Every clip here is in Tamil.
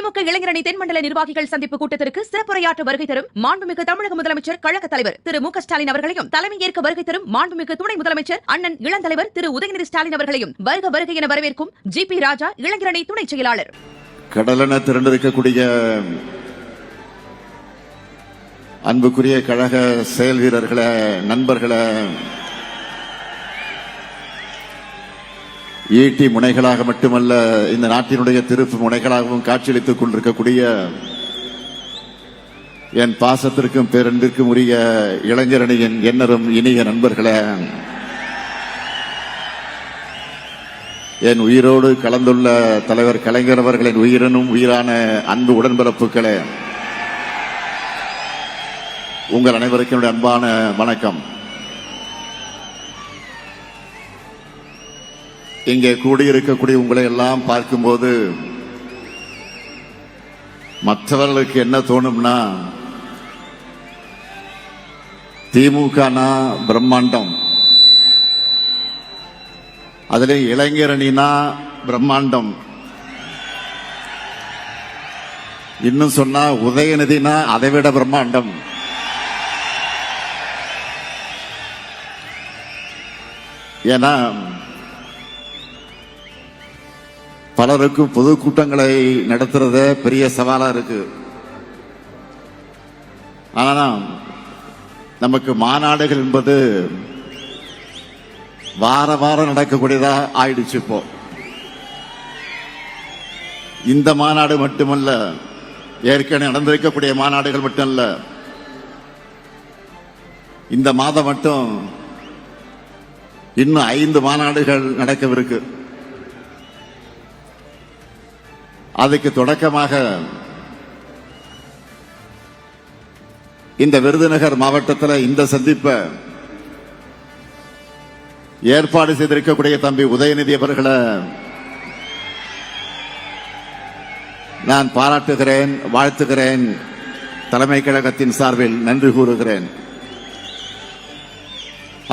திமுக இளைஞரணி தென்மண்டல நிர்வாகிகள் சந்திப்பு கூட்டத்திற்கு சிறப்புரையாற்ற வருகை தரும் மாண்புமிகு தமிழக முதலமைச்சர் கழக தலைவர் திரு மு க ஸ்டாலின் அவர்களையும், தலைமையேற்க வருகை தரும் மாண்புமிகு துணை முதலமைச்சர் அண்ணன் இளந்தலைவர் திரு உதயநிதி ஸ்டாலின் அவர்களையும் வருக வருகை என வரவேற்கும் ஜி.பி. ராஜா இளைஞரணி துணை செயலாளர். கடலென திரண்டிருக்கக்கூடிய அன்புக்குரிய கழக செயல் வீரர்களே, நண்பர்களே, ஈட்டி முனைகளாக மட்டுமல்ல, இந்த நாட்டினுடைய திருப்பு முனைகளாகவும் காட்சியளித்துக் கொண்டிருக்கக்கூடிய என் பாசத்திற்கும் பேரன்பிற்கும் உரிய இளைஞரணியின் எண்ணரும் இனிய நண்பர்களே, என் உயிரோடு கலந்துள்ள தலைவர் கலைஞர் அவர்களின் உயிரினும் உயிரான அன்பு உடன்பிறப்புகளே, உங்கள் அனைவருக்கும் என்னுடைய அன்பான வணக்கம். இங்கே கூடியிருக்கக்கூடிய உங்களை எல்லாம் பார்க்கும்போது மற்றவர்களுக்கு என்ன தோணும்னா, திமுகனா பிரம்மாண்டம், அதிலே இளைஞரணினா பிரம்மாண்டம், இன்னும் சொன்னா உதயநிதினா அதைவிட பிரம்மாண்டம். ஏன்னா பலருக்கும் பொது கூட்டங்களை நடத்துறத பெரிய சவாலா இருக்கு. ஆனா நமக்கு மாநாடுகள் என்பது வார வாரம் நடக்கக்கூடியதா ஆயிடுச்சு. இப்போ இந்த மாநாடு மட்டுமல்ல, ஏற்கனவே நடந்திருக்கக்கூடிய மாநாடுகள் மட்டுமல்ல, இந்த மாதம் மட்டும் இன்னும் 5 மாநாடுகள் நடக்கவிருக்கு. அதுக்கு தொடக்கமாக இந்த விருதுநகர் மாவட்டத்தில் இந்த சந்திப்பை ஏற்பாடு செய்திருக்கக்கூடிய தம்பி உதயநிதி அவர்களை நான் பாராட்டுகிறேன், வாழ்த்துகிறேன். தலைமை கழகத்தின் சார்பில் நன்றி கூறுகிறேன்.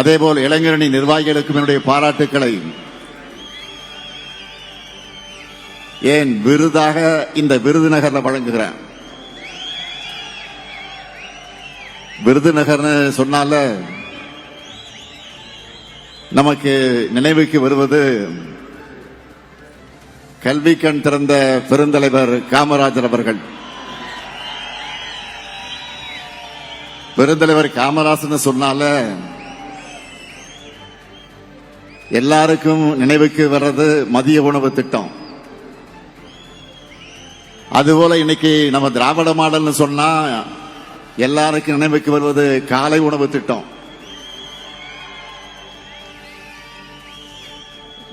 அதேபோல் இளைஞரணி நிர்வாகிகளுக்கும் என்னுடைய பாராட்டுக்களை ஏன் விருதாக இந்த விருதுநகர்ல வழங்குகிறேன். விருதுநகர்னு சொன்னால நமக்கு நினைவுக்கு வருவது கல்வி கண் திறந்த பெருந்தலைவர் காமராஜர் அவர்கள். பெருந்தலைவர் காமராஜர் சொன்னால எல்லாருக்கும் நினைவுக்கு வர்றது மதிய உணவு திட்டம். அதுபோல இன்னைக்கு நம்ம திராவிட மாடல்னு சொன்னா எல்லாருக்கும் நினைவுக்கு வருவது காலை உணவு திட்டம்.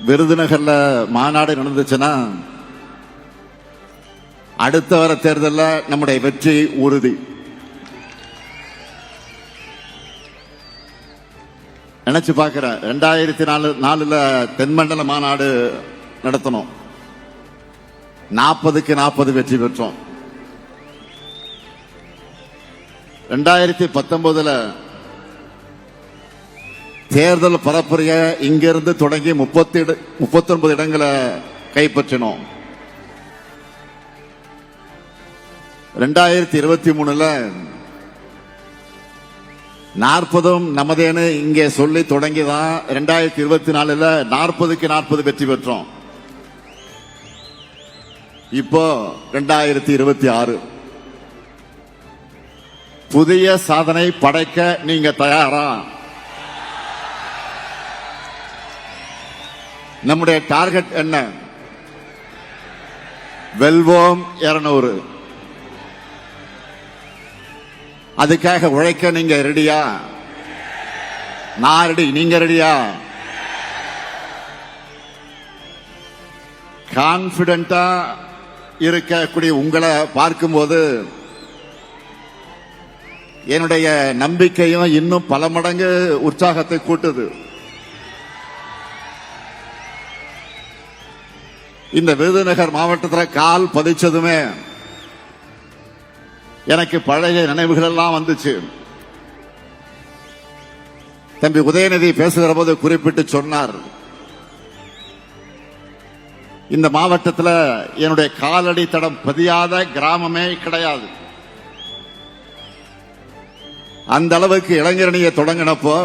விருதுநகர்ல மாநாடு நடந்துச்சுன்னா அடுத்த வர தேர்தலில் நம்முடைய வெற்றி உறுதி. நினைச்சு பார்க்கிறேன், 2004 தென்மண்டல மாநாடு நடத்தணும், 40க்கு 40 வெற்றி பெற்றோம். 2019 தேர்தல் பரப்புரைய இங்கிருந்து தொடங்கி 39 இடங்களை கைப்பற்றினோம். 2023 40 நமதேன்னு இங்கே சொல்லி தொடங்கிதான் 2024 40க்கு 40 வெற்றி பெற்றோம். இப்போ 2026 புதிய சாதனை படைக்க நீங்க தயாரா? நம்முடைய டார்கெட் என்ன? வெல்வோம் 200. அதுக்காக உழைக்க நீங்க ரெடியா? நான் ரெடி, நீங்க ரெடியா? கான்பிடென்டா இருக்கக்கூடிய உங்களை பார்க்கும்போது என்னுடைய நம்பிக்கையும் இன்னும் பல மடங்கு உற்சாகத்தை கூட்டுது. இந்த விருதுநகர் மாவட்டத்தில் கால் பதிச்சதுமே எனக்கு பழைய நினைவுகள் எல்லாம் வந்துச்சு. தம்பி உதயநிதி பேசுகிற போது குறிப்பிட்டு சொன்னார், இந்த மாவட்டத்தில் என்னுடைய காலடி தடம் பதியாத கிராமமே கிடையாது. அந்த அளவுக்கு இளைஞரணியை தொடங்கினப்போ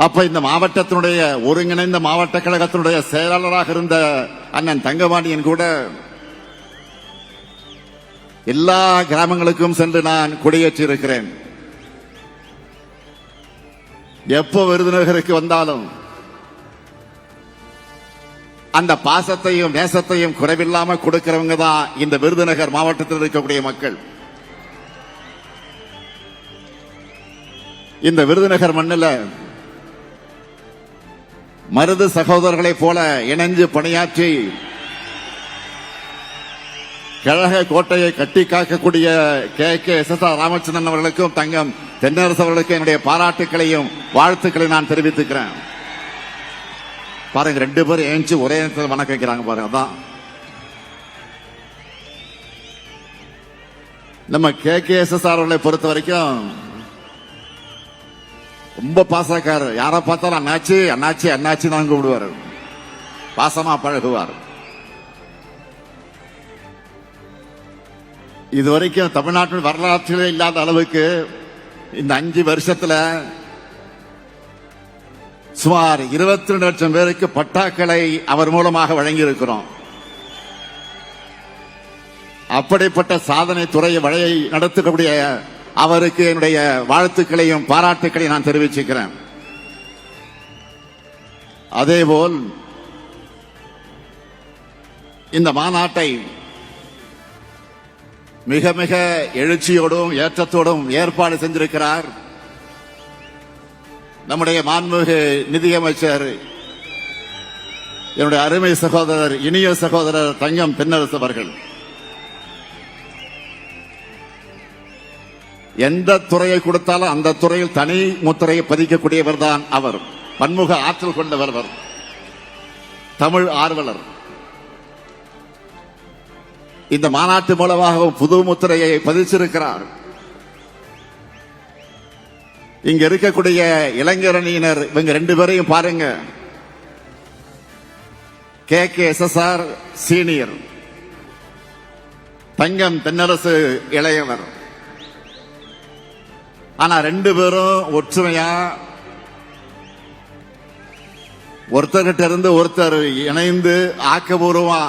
அப்ப இந்த மாவட்டத்தினுடைய ஒருங்கிணைந்த மாவட்ட கழகத்தினுடைய செயலாளராக இருந்த அண்ணன் தங்கபாண்டியன் கூட எல்லா கிராமங்களுக்கும் சென்று நான் கொடியேற்றி இருக்கிறேன். எப்போ விருதுநகருக்கு வந்தாலும் அந்த பாசத்தையும் நேசத்தையும் குறைவில்லாம கொடுக்கிறவங்க தான் இந்த விருதுநகர் மாவட்டத்தில் இருக்கக்கூடிய மக்கள். இந்த விருதுநகர் மண்ணில் மருது சகோதரர்களைப் போல இணைஞ்சு பணியாற்றி கழக கோட்டையை கட்டி காக்கக்கூடிய KK.SSR ராமச்சந்திரன் அவர்களுக்கும் தங்கம் தென்னரசு அவர்களுக்கும் என்னுடைய பாராட்டுக்களையும் வாழ்த்துக்களையும் நான் தெரிவித்துக்கிறேன். பாருங்க, 2 பேரும் ஏஞ்சி ஒரே நேரத்தில் வணக்கம் வைக்கிறாங்க பாருங்க. அதான் நம்ம KK.SSR அவர்களை பொறுத்த வரைக்கும் ரொம்ப பாசக்காரர். யாரை பார்த்தாலும் அண்ணாச்சி அண்ணாச்சி அண்ணாச்சி தான் கூப்பிடுவார், பாசமா பழகுவார். இதுவரைக்கும் தமிழ்நாட்டின் வரலாற்றிலே இல்லாத அளவுக்கு இந்த 5 வருஷத்துல சுமார் 22 லட்சம் பேருக்கு பட்டாக்களை அவர் மூலமாக வழங்கி இருக்கிறோம். அப்படிப்பட்ட சாதனை துறையை வழியை நடத்தக்கூடிய அவருக்கு என்னுடைய வாழ்த்துக்களையும் பாராட்டுக்களையும் நான் தெரிவிச்சுக்கிறேன். அதேபோல் இந்த மாநாட்டை மிக மிக எழுச்சியோடும் ஏற்றத்தோடும் ஏற்பாடு செஞ்சிருக்கிறார் நம்முடைய மாண்புமிகு நிதியமைச்சர், என்னுடைய அருமை சகோதரர், இனிய சகோதரர் தங்கம் தென்னரசு அவர்கள். எந்த துறையை கொடுத்தாலும் அந்த துறையில் தனி முத்திரையை பதிக்கக்கூடியவர் தான் அவர். பன்முக ஆற்றல் கொண்டவர், தமிழ் ஆர்வலர். இந்த மாநாட்டு மூலமாக புது முத்திரையை பதிச்சிருக்கிறார். இங்க இருக்கக்கூடிய இளைஞரணியினர் இவங்க 2 பேரையும் பாருங்க. KK.SSR சீனியர், தங்கம் தென்னரசு இளையவர். ஆனா 2 பேரும் ஒற்றுமையா ஒருத்தர்கிட்ட இருந்து ஒருத்தர் இணைந்து ஆக்கபூர்வமா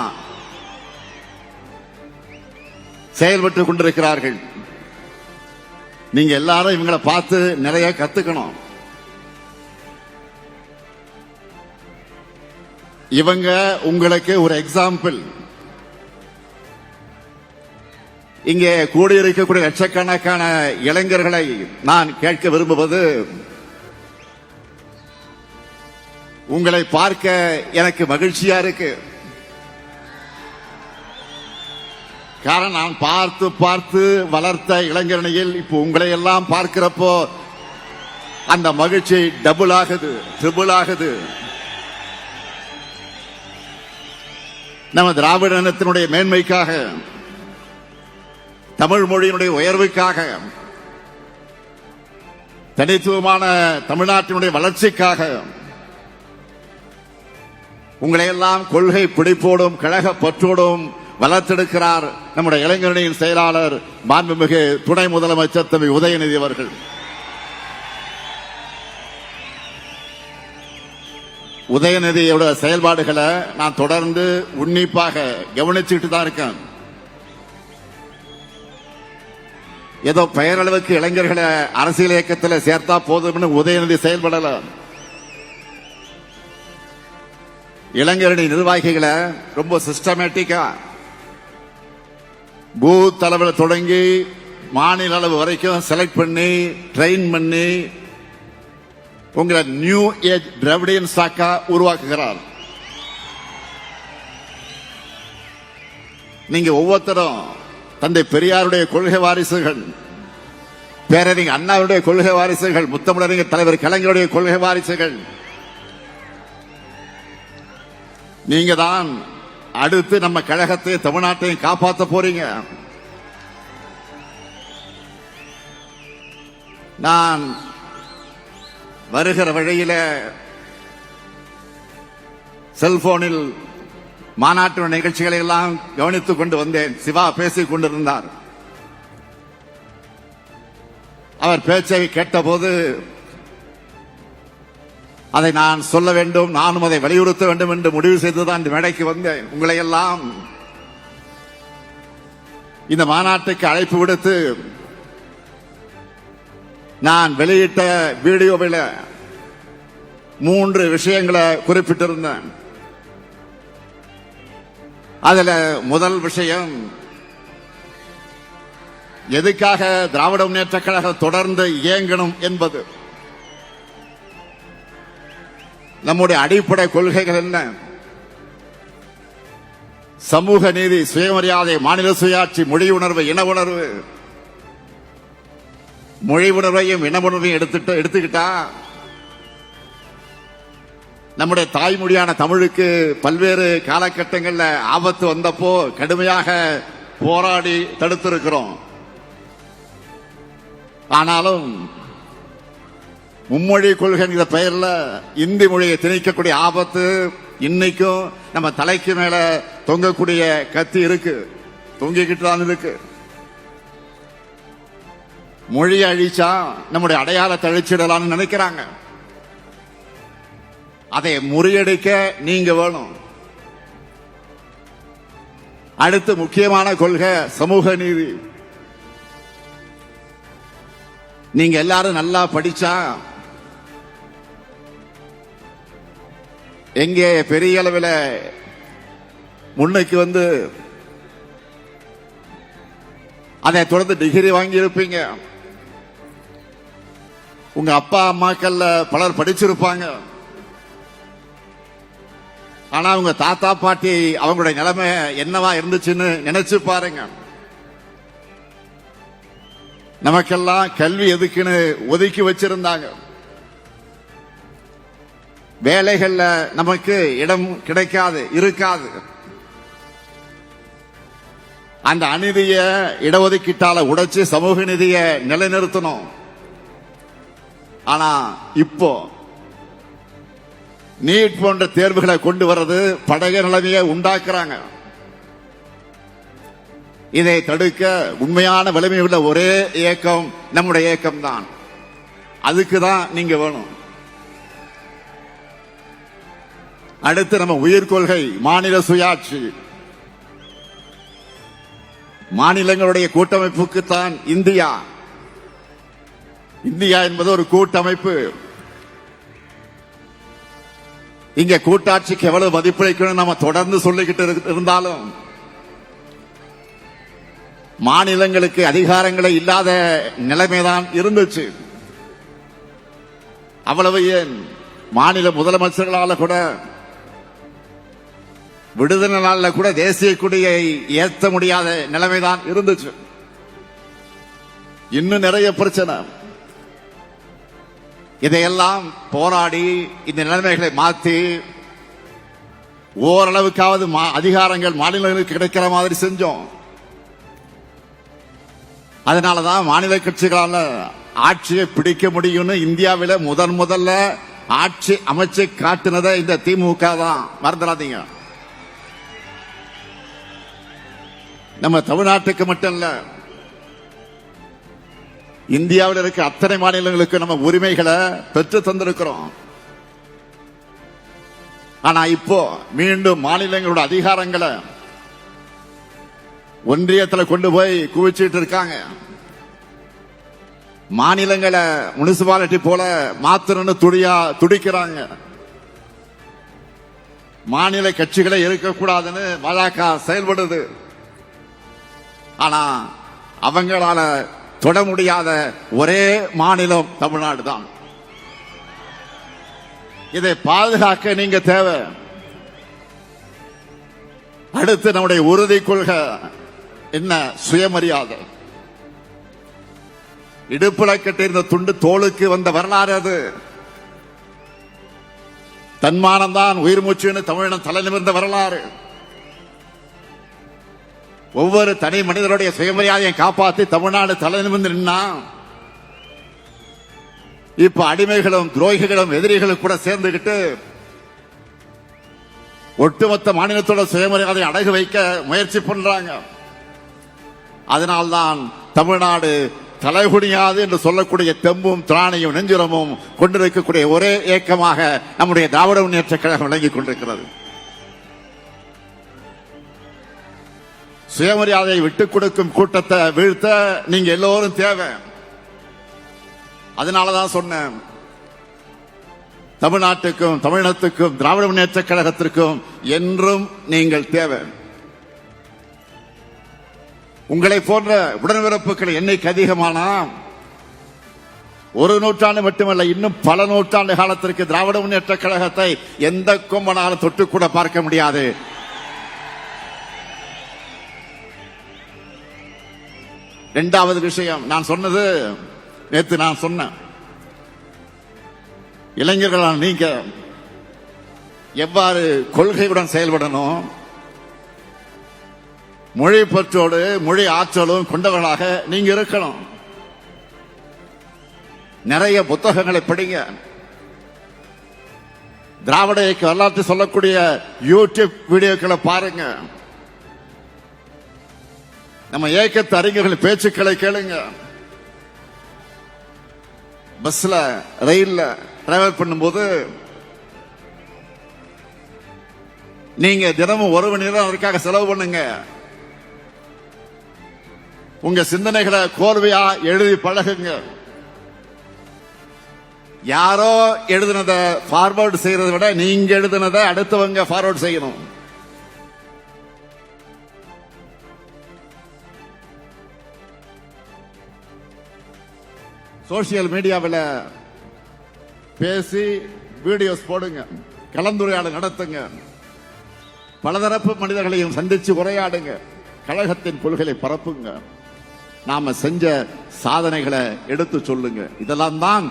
செயல்பட்டுக் கொண்டிருக்கிறார்கள். நீங்க எல்லாரும் இவங்களை பார்த்து நிறைய கத்துக்கணும். இவங்க உங்களுக்கு ஒரு எக்ஸாம்பிள். இங்கே கூடியிருக்கக்கூடிய லட்சக்கணக்கான இளைஞர்களை நான் கேட்க விரும்புவது, உங்களை பார்க்க எனக்கு மகிழ்ச்சியா இருக்கு. காரணம், நான் பார்த்து பார்த்து வளர்த்த இளைஞரணியில் இப்போ உங்களை எல்லாம் பார்க்கிறப்போ அந்த மகிழ்ச்சி டபுள் ஆகுது, ட்ரிபிள் ஆகுது. நம்ம திராவிட இனத்தினுடைய மேன்மைக்காக, தமிழ் மொழியினுடைய உயர்வுக்காக, தனித்துவமான தமிழ்நாட்டினுடைய வளர்ச்சிக்காக உங்களை எல்லாம் கொள்கை பிடிப்போடும் கழக பற்றோடும் வளர்த்தெடுக்கிறார் நம்முடைய இளைஞரணியின் செயலாளர் மாண்புமிகு துணை முதலமைச்சர் தம்பி உதயநிதி அவர்கள். உதயநிதியோட செயல்பாடுகளை நான் தொடர்ந்து உன்னிப்பாக கவனிச்சுட்டு தான் இருக்கேன். ஏதோ பெயரளவுக்கு இளைஞர்களை அரசியல் இயக்கத்தில் சேர்த்தா போதும்னு உதயநிதி செயல்படல. இளைஞரணி நிர்வாகிகளை ரொம்ப சிஸ்டமேட்டிக்கா பூத் அளவில் தொடங்கி மாநில அளவு வரைக்கும் செலக்ட் பண்ணி ட்ரெயின் பண்ணி உங்களை நியூ ஏஜ் திராவிடியன் ஸ்டாக்கா உருவாக்குகிறார். நீங்க ஒவ்வொருத்தரும் தந்தை பெரியாருடைய கொள்கை வாரிசுகள், பேரறிஞர் அண்ணாவுடைய கொள்கை வாரிசுகள், முத்தமிழறிஞர் தலைவர் கலைஞருடைய கொள்கை வாரிசுகள். நீங்க தான் அடுத்து நம்ம கழகத்தை தமிழ்நாட்டையும் காப்பாற்ற போறீங்க. நான் வருகிற வழியில செல்போனில் மாநாட்டு நிகழ்ச்சிகளை எல்லாம் கவனித்துக் கொண்டு வந்தேன். சிவா பேசிக் கொண்டிருந்தார். அவர் பேச்சை கேட்டபோது அதை நான் சொல்ல வேண்டும், நானும் அதை வலியுறுத்த வேண்டும் என்று முடிவு செய்துதான் இந்த மேடைக்கு வந்தேன். உங்களை எல்லாம் இந்த மாநாட்டுக்கு அழைப்பு விடுத்து நான் வெளியிட்ட வீடியோவில் 3 விஷயங்களை குறிப்பிட்டிருந்தேன். அதுல முதல் விஷயம், எதுக்காக திராவிட முன்னேற்ற கழகம் தொடர்ந்து இயங்கணும் என்பது. நம்முடைய அடிப்படை கொள்கைகள் என்ன? சமூக நீதி, சுயமரியாதை, மாநில சுயாட்சி, மொழி உணர்வு, இன உணர்வு. மொழி உணர்வையும் இன உணர்வையும் எடுத்துக்கிட்டா நம்முடைய தாய்மொழியான தமிழுக்கு பல்வேறு காலகட்டங்களில் ஆபத்து வந்தப்போ கடுமையாக போராடி தடுத்திருக்கிறோம். ஆனாலும் மும்மொழி கொள்கைங்கிற பெயர்ல இந்தி மொழியை திணிக்கக்கூடிய ஆபத்து இன்னைக்கும் நம்ம தலைக்கு மேல தொங்கக்கூடிய கத்தி இருக்கு, தொங்கிக்கிட்டு தான் இருக்கு. மொழியை அழிச்சா நம்முடைய அடையாளத்தை அழிச்சிடலாம்னு நினைக்கிறாங்க. அதை முறியடிக்க நீங்க வேணும். அடுத்து முக்கியமான கொள்கை சமூக நீதி. நீங்க எல்லாரும் நல்லா படிச்சா எங்கே பெரிய அளவில் முன்னுக்கு வந்து அதை தொடர்ந்து டிகிரி வாங்கி இருப்பீங்க. உங்க அப்பா அம்மாக்கள்ல பலர் படிச்சிருப்பாங்க. ஆனா உங்க தாத்தா பாட்டி அவங்களுடைய நிலைமை என்னவா இருந்துச்சுன்னு நினைச்சு பாருங்க. நமக்கெல்லாம் கல்வி எதுக்குன்னு ஒதுக்கி வச்சிருந்தாங்க. வேலைகள்ல நமக்கு இடம் கிடைக்காது, இருக்காது. அந்த அநீதிய இடஒதுக்கீட்டால உடைச்சு சமூக நீதிய நிலைநிறுத்தணும். ஆனா இப்போ நீட் போன்ற தேர்வுகளை கொண்டு வர்றது பழைய நிலைமையை உண்டாக்குறாங்க. இதை தடுக்க உண்மையான வலிமை உள்ள ஒரே இயக்கம் நம்முடைய இயக்கம் தான். அதுக்கு தான் நீங்க வேணும். அடுத்து நம்ம உயிர் கொள்கை மாநில சுயாட்சி. மாநிலங்களுடைய கூட்டமைப்புக்கு தான் இந்தியா. இந்தியா என்பது ஒரு கூட்டமைப்பு. இங்க கூட்டாட்சிக்கு எவ்வளவு மதிப்பளிக்கணும் நம்ம தொடர்ந்து சொல்லிக்கிட்டு இருந்தாலும் மாநிலங்களுக்கு அதிகாரங்களே இல்லாத நிலைமைதான் இருந்துச்சு. அவ்வளவு ஏன் மாநில முதலமைச்சர்களால கூட விடுதலை நாளில் கூட தேசிய கொடியை ஏற்ற முடியாத நிலைமைதான் இருந்துச்சு. இன்னும் நிறைய பிரச்சனை. இதையெல்லாம் போராடி இந்த நிலைமைகளை மாற்றி ஓரளவுக்காவது அதிகாரங்கள் மாநிலங்களுக்கு கிடைக்கிற மாதிரி செஞ்சோம். அதனாலதான் மாநில கட்சிகளால ஆட்சியை பிடிக்க முடியும்னு இந்தியாவில முதல்ல ஆட்சி அமைச்சு காட்டினதை இந்த திமுக தான், மறந்துடாதீங்க. நம்ம தமிழ்நாட்டுக்கு மட்டும் இல்ல, இந்தியாவில் இருக்க அத்தனை மாநிலங்களுக்கு நம்ம உரிமைகளை பெற்று தந்திருக்கிறோம். ஆனா இப்போ மீண்டும் மாநிலங்களோட அதிகாரங்களை ஒன்றியத்தில் கொண்டு போய் குவிச்சிட்டு இருக்காங்க. மாநிலங்களை முனிசிபாலிட்டி போல மாத்தணும்னு துடிக்கிறாங்க. மாநில கட்சிகளை இருக்கக்கூடாதுன்னு பாஜக செயல்படுது. ஆனா அவங்களால தொட முடியாத ஒரே மாநிலம் தமிழ்நாடு தான். இதை பாதுகாக்க நீங்க தேவை. அடுத்து நம்முடைய உறுதி கொள்கை என்ன? சுயமரியாதை. இடுப்புல கட்டியிருந்த துண்டு தோளுக்கு வந்த வரலாறு அது. தன்மானம் தான் உயிர் மூச்சுன்னு தமிழினம் தலை நிமிர்ந்த வரலாறு. ஒவ்வொரு தனி மனிதனுடைய சுயமரியாதையை காப்பாற்றி தமிழ்நாடு தலை நிமிர்ந்து நின்னா இப்ப அடிமைகளும் துரோகிகளும் எதிரிகளும் கூட சேர்ந்துகிட்டு ஒட்டுமொத்த மாநிலத்தோட சுயமரியாதை அடகு வைக்க முயற்சி பண்றாங்க. அதனால்தான் தமிழ்நாடு தலைகுனியாது என்று சொல்லக்கூடிய தெம்பும் திராணியும் நெஞ்சுரமும் கொண்டிருக்கக்கூடிய ஒரே இயக்கமாக நம்முடைய திராவிட முன்னேற்ற கழகம் விளங்கிக் கொண்டிருக்கிறது. சுயமரியாதையை விட்டுக் கொடுக்கும் கூட்டத்தை வீழ்த்த நீங்க எல்லோரும் தேவை. அதனாலதான் சொன்னேன், தமிழ்நாட்டுக்கும் தமிழினத்துக்கும் திராவிட முன்னேற்ற கழகத்திற்கும் என்றும் நீங்கள் தேவை. உங்களை போன்ற உடன்பிறப்புகள் எண்ணிக்கை அதிகமானா ஒரு நூற்றாண்டு மட்டுமல்ல, இன்னும் பல நூற்றாண்டு காலத்திற்கு திராவிட முன்னேற்ற கழகத்தை எந்த கொம்பனாலும் தொட்டு கூட பார்க்க முடியாது. இரண்டாவது விஷயம், நான் சொன்னது நேற்று நான் சொன்னேன், இளைஞர்களால் நீங்க எவ்வாறு கொள்கையுடன் செயல்படணும், மொழி பற்றோடு மொழி ஆற்றலும் கொண்டவர்களாக நீங்க இருக்கணும். நிறைய புத்தகங்களை படிங்க. திராவிட இயக்க வரலாற்று சொல்லக்கூடிய யூடியூப் வீடியோக்களை பாருங்க. நம்ம இயக்கத்து அறிஞர்கள் பேச்சுக்களை கேளுங்க. பஸ்ல ரயில்ல டிராவல் பண்ணும்போது நீங்க தினமும் ஒரு மணி நேரம் அதற்காக செலவு பண்ணுங்க. உங்க சிந்தனைகளை கோர்வையா எழுதி பழகுங்க. யாரோ எழுதுனதை ஃபார்வர்ட் செய்யறதை விட நீங்க எழுதுனதை அடுத்தவங்க ஃபார்வர்ட் செய்யணும். சோசியல் மீடியாவில் பேசி வீடியோஸ் போடுங்க, கலந்துரையாடல் நடத்துங்க, பலதரப்பு மனிதர்களையும் சந்திச்சு உரையாடுங்க, கழகத்தின் கொள்கைகளை பரப்புங்க, நாம செஞ்ச சாதனைகளை எடுத்து சொல்லுங்க. இதெல்லாம் தான்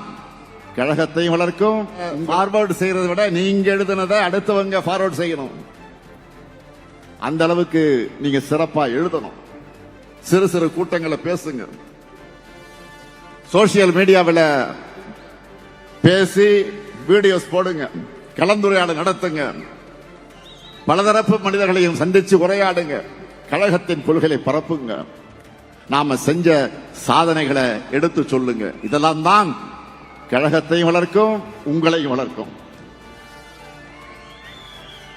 கழகத்தையும் வளர்க்கும். ஃபார்வர்ட் செய்யறதை விட நீங்க எழுதுனதை அடுத்தவங்க ஃபார்வர்ட் செய்யணும். அந்த அளவுக்கு நீங்க சிறப்பா எழுதணும். சிறு சிறு கூட்டங்களை பேசுங்க. சோசியல் மீடியாவில் பேசி வீடியோஸ் போடுங்க, கலந்துரையாடல் நடத்துங்க, பலதரப்பு மனிதர்களையும் சந்திச்சு உரையாடுங்க, கழகத்தின் கொள்கைகளை பரப்புங்க, நாம செஞ்ச சாதனைகளை எடுத்து சொல்லுங்க. இதெல்லாம் தான் கழகத்தையும் வளர்க்கும், உங்களையும் வளர்க்கும்.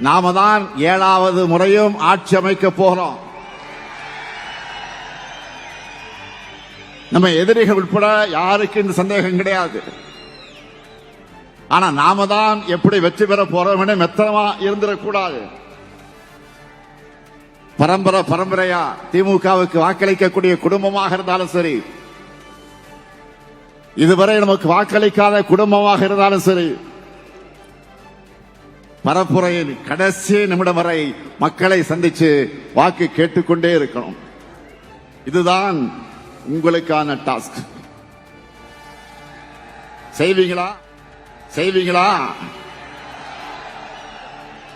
நாம தான் 7வது முறையும் ஆட்சி அமைக்க போறோம். நம்ம எதிரிகள் உட்பட யாருக்கு இந்த சந்தேகம் கிடையாது. ஆனா நாம தான் எப்படி வெற்றி பெற போறோம் மெத்தனமா இருந்துடக்கூடாது. பரம்பரையா திமுகவுக்கு வாக்களிக்கக்கூடிய குடும்பமாக இருந்தாலும் சரி, இதுவரை நமக்கு வாக்களிக்காத குடும்பமாக இருந்தாலும் சரி, பரப்புரையின் கடைசி நிமிடம் வரை மக்களை சந்திச்சு வாக்கு கேட்டுக்கொண்டே இருக்கணும். இதுதான் உங்களுக்கான டாஸ்க். செய்வீங்களா?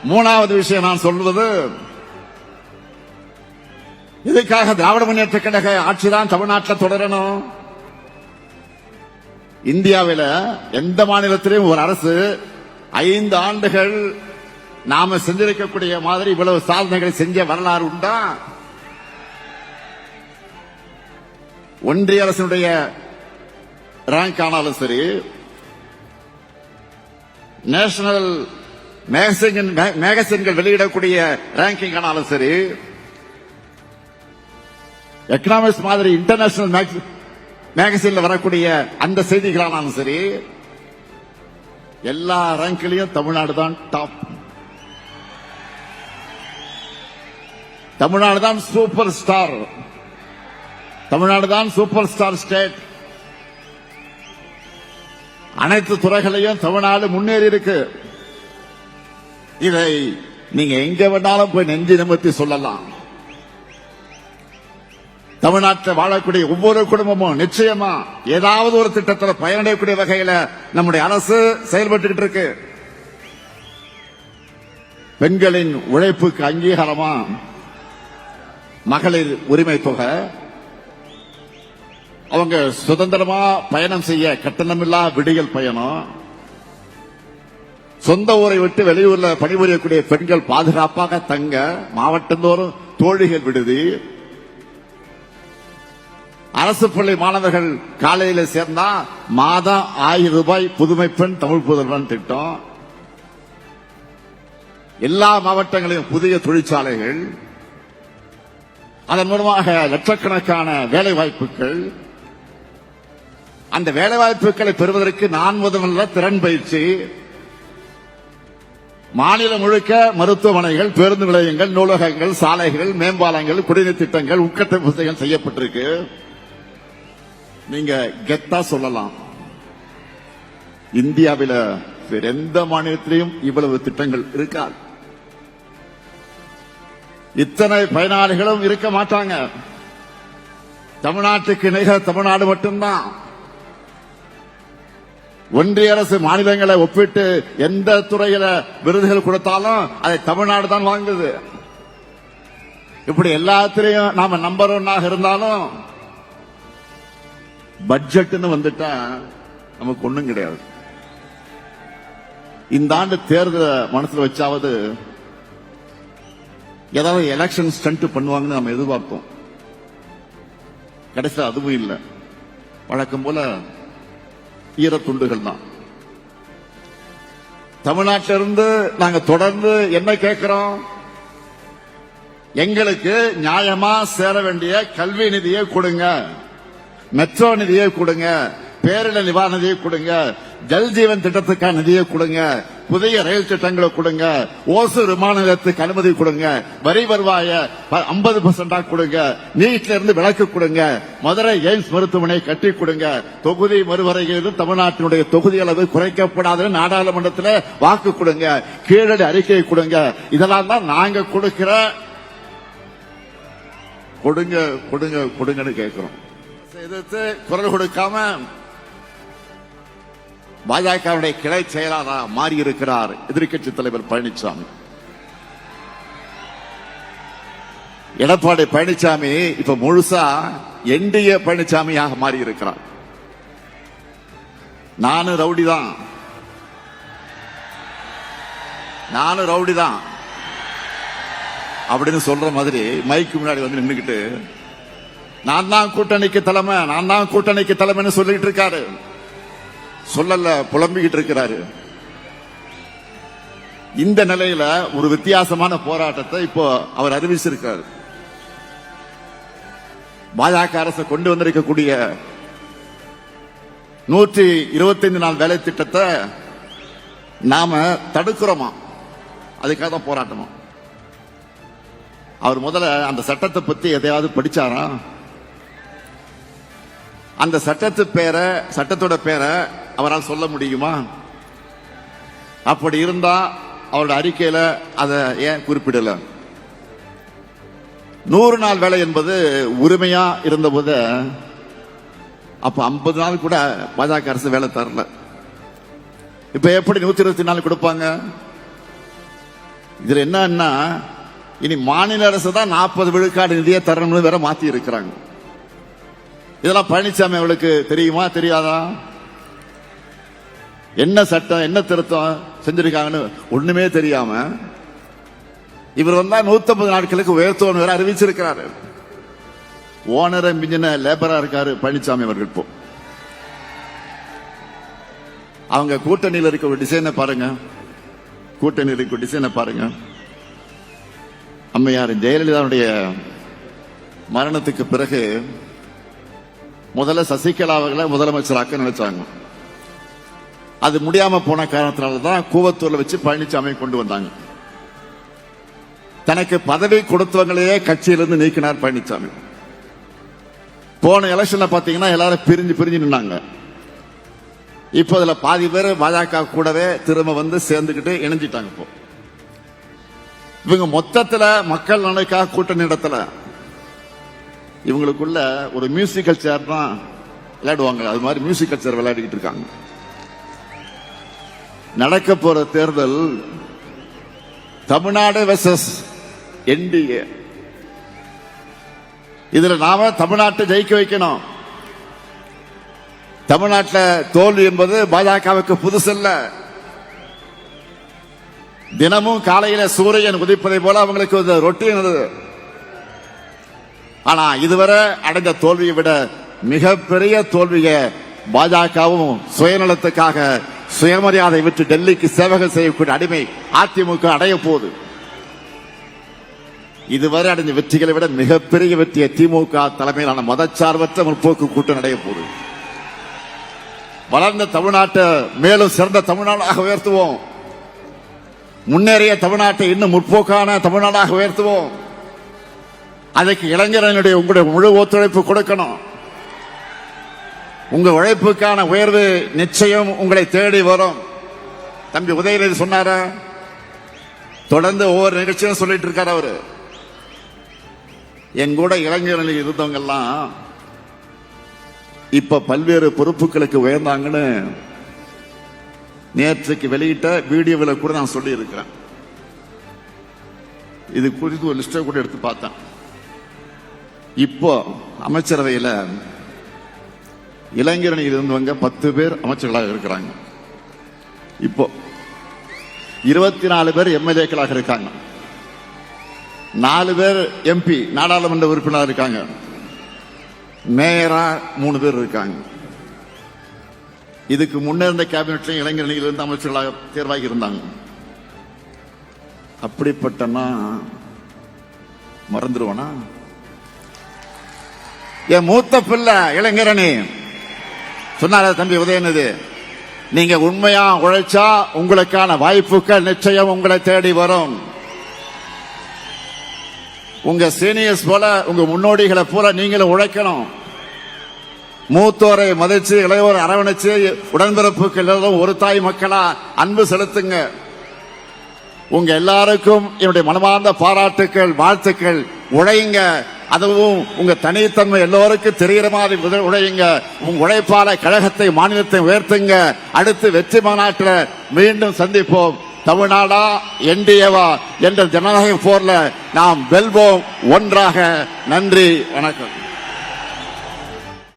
3வது விஷயம் நான் சொல்வது, இதுக்காக திராவிட முன்னேற்ற கழக ஆட்சிதான் தமிழ்நாட்டில் தொடரணும். இந்தியாவில் எந்த மாநிலத்திலும் ஒரு அரசு 5 ஆண்டுகள் நாம செஞ்சிருக்கக்கூடிய மாதிரி இவ்வளவு சாதனைகளை செஞ்ச வரலாறு உண்டா? ஒன்றிய அரசினுடைய ரேங்க் ஆனாலும் சரி, நேஷனல் மேகசின்கள் வெளியிடக்கூடிய ரேங்கிங் ஆனாலும் சரி, எக்கனாமிக்ஸ் மாதிரி இன்டர்நேஷனல் மேகசின்ல வரக்கூடிய அந்த செய்திகளானாலும் சரி, எல்லா ரேங்க்லயும் தமிழ்நாடு தான் டாப். தமிழ்நாடு தான் சூப்பர் ஸ்டார். தமிழ்நாடு தான் சூப்பர் ஸ்டார் ஸ்டேட். அனைத்து துறைகளையும் தமிழ்நாடு முன்னேறி இருக்கு. இதை நீங்க எங்க வேணாலும் போய் நெஞ்சு நிமிர்த்தி சொல்லலாம். தமிழ்நாட்டில் வாழக்கூடிய ஒவ்வொரு குடும்பமும் நிச்சயமா ஏதாவது ஒரு திட்டத்தில் பயனடையக்கூடிய வகையில் நம்முடைய அரசு செயல்பட்டு இருக்கு. பெண்களின் உழைப்புக்கு அங்கீகாரமா மகளிர் உரிமை தொகை, அவங்க சுதந்திரமா பயணம் செய்ய கட்டணமில்லா விடியல் பயணம், சொந்த ஊரை விட்டு வெளியூர்ல பணிபுரியக்கூடிய பெண்கள் பாதுகாப்பாக தங்க மாவட்டந்தோறும் தோழிகள் விடுதி, அரசு பள்ளி மாணவர்கள் காலையில சேர்ந்தா மாதம் 1000 ரூபாய் புதுமை பெண் தமிழ் புதல்வன் திட்டம், எல்லா மாவட்டங்களிலும் புதிய தொழிற்சாலைகள், அதன் மூலமாக லட்சக்கணக்கான வேலை வாய்ப்புகள். அந்த வேலை வாய்ப்புகளை பெறுவதற்கு நான் முதல்ல திறன் பயிற்சி, மாநிலம் முழுக்க மருத்துவமனைகள், பேருந்து நிலையங்கள், நூலகங்கள், சாலைகள், மேம்பாலங்கள், குடிநீர் திட்டங்கள், உட்கட்டமைப்பு வசதிகள் செய்யப்பட்டிருக்கு. நீங்க கெத்தா சொல்லலாம், இந்தியாவில் வேற எந்த மாநிலத்திலையும் இவ்வளவு திட்டங்கள் இருக்காது. இத்தனை பயனாளிகளும் இருக்க மாட்டாங்க. தமிழ்நாட்டுக்கு நிகர் தமிழ்நாடு மட்டும்தான். ஒன்றிய அரசு மாநிலங்களை ஒப்பிட்டு எந்த துறையில விருதுகள் கொடுத்தாலும் அதை தமிழ்நாடு தான் வாங்குது. இப்படி எல்லாத்திலையும் நாம நம்பர் 1 இருந்தாலும் பட்ஜெட்னு வந்துட்டா நமக்கு ஒண்ணும் கிடையாது. இந்த ஆண்டு தேர்தலை மனசுல வச்சாவது ஏதாவது எலெக்ஷன் ஸ்டண்ட் பண்ணுவாங்கன்னு நம்ம எதிர்பார்த்தோம். கடைசியில் அதுவும் இல்லை. வழக்கம் போல ஈரத்துண்டுகள் தான். தமிழ்நாட்டிலிருந்து நாங்க தொடர்ந்து என்ன கேட்கிறோம்? எங்களுக்கு நியாயமா சேர வேண்டிய கல்வி நிதியை கொடுங்க, மெட்ரோ நிதியை கொடுங்க, பேரிடர் நிவாரண நிதியை கொடுங்க, ஜல் ஜீவன் திட்டத்துக்கான நிதியை கொடுங்க, புதிய ரயில் திட்டங்களை கொடுங்க, ஓசூர் விமான நிலையத்துக்கு அனுமதி கொடுங்க, வரி வருவாய 50% கொடுங்க, நீட்ல இருந்து விலக்கு கொடுங்க, மதுரை எய்ம்ஸ் மருத்துவமனை கட்டி கொடுங்க, தொகுதி மறுவரையில் தமிழ்நாட்டினுடைய தொகுதி அளவு குறைக்கப்படாத நாடாளுமன்றத்தில் வாக்கு கொடுங்க, கீழடி அறிக்கை கொடுங்க. இதெல்லாம் தான் நாங்க கொடுக்கிற கொடுங்க கொடுங்க கொடுங்கன்னு கேட்கிறோம். எதிர்த்து குரல் கொடுக்காம பாஜகவுடைய கிளை செயலாளராக மாறி இருக்கிறார் எதிர்க்கட்சி தலைவர் பழனிசாமி. எடப்பாடி பழனிசாமி இப்ப முழுசா என்டிஏ பழனிசாமியாக மாறி இருக்கிறார். நானும் ரவுடி தான் அப்படின்னு சொல்ற மாதிரி மைக்கு முன்னாடி வந்து நின்னுக்கிட்டு நான் தான் கூட்டணிக்கு தலைமைன்னு சொல்லிட்டு இருக்காரு. சொல்லல, புலம்பிக்கிட்டு இருக்கிறாரு. இந்த நிலையில ஒரு வித்தியாசமான போராட்டத்தை இப்போ அவர் அறிவிச்சிருக்காரு. பாஜக அரசு கொண்டு வந்திருக்கக்கூடிய 125 நாள் வேலை திட்டத்தை நாம தடுக்கிறோமா, அதுக்காக தான் போராட்டமா. அவர் முதல்ல அந்த சட்டத்தை பத்தி எதையாவது படிச்சாரா? அந்த சட்டத்தோட பேரை அவரால் சொல்ல முடியுமா? அப்படி இருந்தா அவருடைய அறிக்கையில அதை ஏன் குறிப்பிடல? 100 நாள் வேலை என்பது உரிமையா இருந்தபோது அப்ப 50 நாள் கூட பாஜக அரசு வேலை தரல. இப்ப எப்படி 124 கொடுப்பாங்க? இதுல என்னன்னா இனி மாநில அரசு தான் 40 விழுக்காடு நிதியை தரணும்னு வேற மாத்தி இருக்கிறாங்க. இதெல்லாம் பழனிசாமி அவளுக்கு தெரியுமா தெரியாதா? என்ன சட்டம் என்ன திருத்தம் செஞ்சிருக்காங்கன்னு ஒண்ணுமே தெரியாம இவர் வந்தா 150 நாட்களுக்கு உயர்த்துவோம் வேற அறிவிச்சிருக்கிறாரு. ஓனரை மிஞ்சின லேபரா இருக்காரு பழனிசாமி அவர்கள். இப்போ அவங்க கூட்டணியில் இருக்க ஒரு டிசைனை பாருங்க. அம்மையார் ஜெயலலிதாவுடைய மரணத்துக்கு பிறகு முதல்ல சசிகலா அவர்களை முதலமைச்சராக்க நினைச்சாங்க. அது முடியாம போன காரணத்தினால்தான் கூவத்தூர்ல வச்சு பழனிசாமி கொண்டு வந்தாங்க. தனக்கு பதவி கொடுத்தவங்களையே கட்சியிலிருந்து நீக்கினார் பழனிசாமி. போன எலெக்ஷன்ல பாத்தீங்கன்னா எல்லாரும் பிரிஞ்சு நின்னாங்க. இப்ப அதுல பாதி பேர் பாஜக கூடவே திரும்ப வந்து சேர்ந்துகிட்டு இணைஞ்சிட்டாங்க. இப்போ இவங்க மொத்தத்துல மக்கள் நலனுக்காக கூட்டணி நடத்தல. இவங்களுக்குள்ள ஒரு மியூசிக்கல் சேர் தான் விளையாடுவாங்க. அது மாதிரி மியூசிக்கல் சேர் விளையாடிக்கிட்டு இருக்காங்க. நடக்க போற தேர்தல் தமிழ்நாடு வெர்சஸ் என்டிஏ. இதுல நாம தமிழ்நாட்டை ஜெயிக்க வைக்கணும். தமிழ்நாட்டில் தோல்வி என்பது பாஜகவுக்கு புதுசல்ல. தினமும் காலையில சூரியன் உதிப்பதை போல அவங்களுக்கு ரொட்டீன். ஆனா இதுவரை அடைந்த தோல்வியை விட மிகப்பெரிய தோல்வியை பாஜகவும் சுயநலத்துக்காக சுயமரியாதை விட்டு டெல்லிக்கு சேவகம் செய்யக்கூடிய அடிமை அதிமுக அடைய போகுது. இதுவரை அடைந்த வெற்றிகளை விட மிகப்பெரிய வெற்றியை திமுக தலைமையிலான மதச்சார்பற்ற முற்போக்கு கூட்டணி அடைய போகுது. வளர்ந்த தமிழ்நாட்டை மேலும் சிறந்த தமிழ்நாடாக உயர்த்துவோம். முன்னேறிய தமிழ்நாட்டை இன்னும் முற்போக்கான தமிழ்நாடாக உயர்த்துவோம். அதற்கு இளைஞர்களுடைய உங்களுடைய முழு ஒத்துழைப்பு கொடுக்கணும். உங்க உழைப்புக்கான உயர்வு நிச்சயம் உங்களை தேடி வரும். தம்பி உதயநிதி சொன்னார, தொடர்ந்து ஒவ்வொரு நிகழ்ச்சியும் சொல்லிட்டு இருக்காரு அவரு. என் கூட இளைஞர்கள் இருந்தவங்க எல்லாம் இப்ப பல்வேறு பொறுப்புகளுக்கு உயர்ந்தாங்கன்னு நேற்றுக்கு வெளியிட்ட வீடியோவில் கூட நான் சொல்லி இருக்கிறேன். இது குறித்து ஒரு லிஸ்டை கூட எடுத்து பார்த்தேன். இப்போ அமைச்சரவையில் இளைஞரணியில் இருந்தவங்க 10 பேர் அமைச்சர்களாக இருக்கிறாங்க. இப்போ 24 பேர் எம்எல்ஏக்களாக இருக்காங்க. 4 பேர் எம்பி நாடாளுமன்ற உறுப்பினராக இருக்காங்க. மேயரா 3 பேர் இருக்காங்க. இதுக்கு முன்னே இருந்த கேபினெட்ல இளைஞரணியில் இருந்த அமைச்சர்களாக தேர்வாகி இருந்தாங்க. அப்படிப்பட்டனா மறந்துடுவானா? என் மூத்த பிள்ளை இளைஞரணி சொன்னார தம்பி உதயநிதி, நீங்க உண்மையா உழைச்சா உங்களுக்கான வாய்ப்புகள் நிச்சயம் உங்களை தேடி வரும். உங்க சீனியர்ஸ் போல, உங்க முன்னோடிகளை போல நீங்களும் உழைக்கணும். மூத்தோரை மதிச்சு இளையோரை அரவணைச்சு உடன்பிறப்புகள் எல்லாரும் ஒரு தாய் மக்களா அன்பு செலுத்துங்க. உங்க எல்லாருக்கும் என்னுடைய மனமார்ந்த பாராட்டுக்கள், வாழ்த்துக்கள். உழையுங்க. அதுவும் உங்க தனித்தன்மை எல்லோருக்கும் தெரிகிற மாதிரி உழையுங்க. உங்க உழைப்பால கழகத்தை, மாநிலத்தை உயர்த்துங்க. அடுத்து வெற்றி மாநாட்டில் மீண்டும் சந்திப்போம். தமிழ்நாடா என்டிஏவா என்ற ஜனநாயக போர்ல நாம் வெல்வோம் ஒன்றாக. நன்றி, வணக்கம்.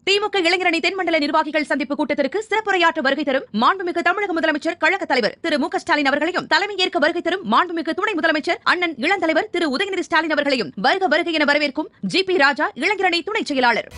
திமுக இளைஞரணி தென்மண்டல நிர்வாகிகள் சந்திப்பு கூட்டத்திற்கு சிறப்புரையாற்ற வருகை தரும் மாண்புமிகு தமிழக முதலமைச்சர் கழக தலைவர் திரு மு.க.ஸ்டாலின் அவர்களையும், தலைமை ஏற்க வருகை தரும் மாண்புமிகு துணை முதலமைச்சர் அண்ணன் இளந்தலைவர் திரு உதயநிதி ஸ்டாலின் அவர்களையும் வருக வருகை என வரவேற்கும் ஜி.பி. ராஜா, இளைஞரணி துணை செயலாளர்.